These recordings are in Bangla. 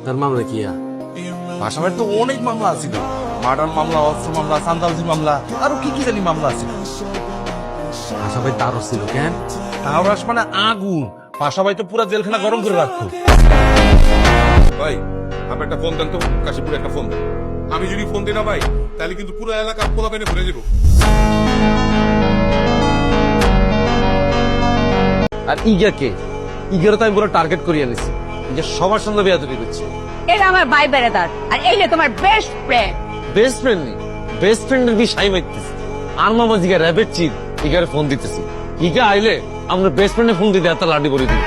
তার মামলা কি? আসামের তো অনেক মামলা আছে, মার্ডার মামলা, অস্ত্র মামলা, সান্দালজি মামলা, আরো কি কি জানি মামলা আছে। আসামে তারও ছিল কেন? তাওরাস মানে আগুন, পাশাপাশি তো পুরো জেলখানা গরম করে রাখতো। ভাই আপনি একটা ফোন দেন তো, কাশীপুরে একটা ফোন দেন। আমি যদি ফোন দিই না ভাই, তাহলে কিন্তু পুরো এলাকা পোলা পেনে ঘুরে যাবো। আর ইগাকে তো আমি পুরো টার্গেট করিয়ে নিছি, যে সবার সঙ্গে বেয়াদবি করছে। এটা আমার ভাই বেড়াদার, আর এই যে তোমার বেস্ট ফ্রেন্ড। বেস্ট ফ্রেন্ড নেই, বেস্ট ফ্রেন্ডের কি সাই মারতেছি। আর মামা জিগা র্যাবের চিপ ইগারে ফোন দিতেছি। ইগা আইলে আমরা বেস্ট ফ্রেন্ডে ফোন দিতে এত লাডি করে দিই।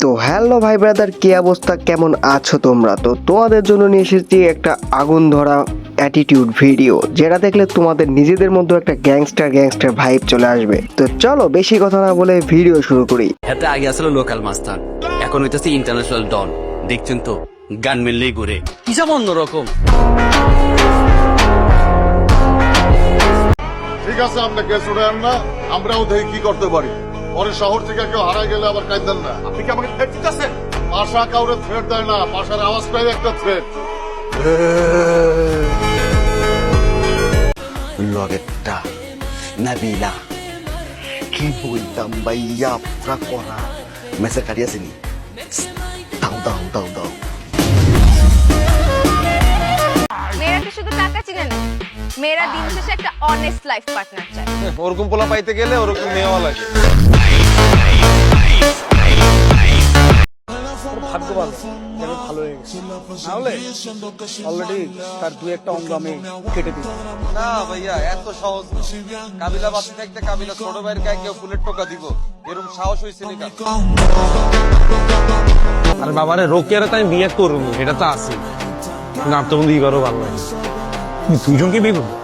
তো হ্যালো ভাই ব্রাদার, কি অবস্থা, কেমন আছো তোমরা? তো তোমাদের জন্য নিয়ে এসেছি একটা আগুন ধরা অ্যাটিটিউড ভিডিও, যেটা দেখলে তোমাদের নিজেদের মধ্যে একটা গ্যাংস্টার ভাইব চলে আসবে। তো চলো বেশি কথা না বলে ভিডিও শুরু করি। এতে আগে আসলে লোকাল মাস্টার, এখন হইতেছে ইন্টারন্যাশনাল ডন। দেখছেন তো গান মিললেই ঘুরে, কি সব অন্যরকম। ঠিক আছে, আমরা গ্যাস উড়ান না, আমরাও দেখি কি করতে পারি। পরে শহর থেকে কেউ হারাই গেলে আবার কাঁদেন না। আপনি কি আমাকে থ্রেট দিতেছেন? পাশা কাউরে থ্রেট দেয় না, পাশার আওয়াজটাই একটা থ্রেট। লগেরটা নাবিলা কি বলতাম ভাইয়া, আপনার করা মেসেজ কাটিয়েছিনি। দাও দাও দাও দাও। মেয়েরা তো শুধু টাকা চিনে না, মেয়েরা দিন শেষে একটা অনেস্ট লাইফ পার্টনার চায়। ওরকম পোলা পাইতে গেলে ওরকম মেয়েও লাগে। ভাগ্যবান ভালো হয়ে গেছে, নাহলে অলরেডি তার দুই একটা অঙ্গ আমি কেটে দিই। না ভাইয়া, এত সহজ না। কাবিলা বাসে থাকতে কাবিলা ছোট ভাইয়ের গায়ে কেউ ফুলের টোকা দিব, এরকম সাহস হয়েছে নি? আর বাবারে রোকেয়ারে তো আমি বিয়ে করবো, এটা তো আছে। কিন্তু আর তো বন্ধু ইগারও ভালো লাগে। দুজনকে বিয়ে করবো,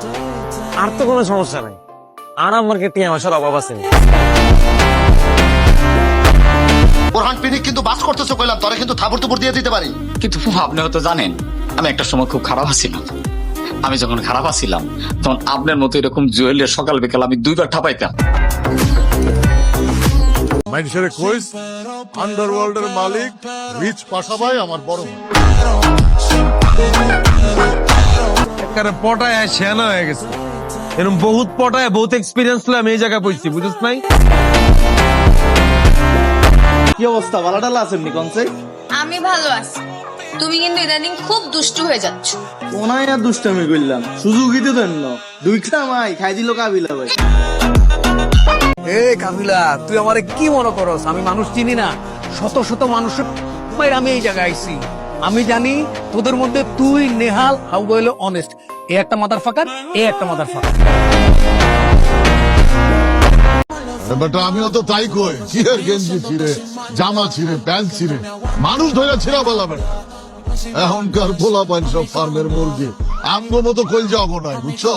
আর তো কোনো সমস্যা নাই। আর আমার ক্ষেত্রে আমার সাথে অভাব আছে। বোরহান পিনিক কিন্তু বাস করতেছো কইলাম, তোরে কিন্তু থাবড় তুবড় দিয়ে দিতে পারি। কিন্তু আপনিও তো জানেন আমি একটা সময় খুব খারাপ আছিলাম। আমি যখন খারাপ আছিলাম তখন আপনার মতো এরকম জুয়েলের সকাল বিকাল আমি দুইবার ঠাপাইতাম। মানুষের কইস আন্ডারওয়ার্ল্ডের মালিক রিচ পাশা ভাই আমার বড় ভাই। একেবারে পটায় শেয়ানা হয়ে গেছে। এরকম বহুত পটায় বহুত এক্সপিরিয়েন্স ছিল, আমি এই জায়গায় পৌঁছি, বুঝছ নাই? কি অবস্থা, ভালোটালা আছেন নি কনসে? আমি ভালো আছি, তুমি কিন্তু ইদানিং খুব দুষ্টু হয়ে যাচ্ছ। কোনায় আর দুষ্টামি করলাম, সুযোগই তো দেন না। দুইটা মাই খাই দিল কাবিলা ভাই। এ কাবিলা, তুই আমারে কি মনে করস? আমি মানুষ চিনি না? শত শত মানুষের বাইরে আমি এই জায়গায় আইছি। আমি জানি তোদের মধ্যে তুই, নেহাল, হাউ বইলে অনেস্ট। এ একটা মাদার ফাকার, এ একটা মাদার ফাকার। বাট আমিও তো তাই কই, চিরের গেঞ্জি ছিঁড়ে, জামা ছিঁড়ে, প্যান্ট ছিঁড়ে, মানুষ ধরে ছিঁড়া বলাবেন। এখনকার পোলা পাইন সব ফার্মের মুরগি, আমগো মতো কই যাবো নাই, বুঝছো?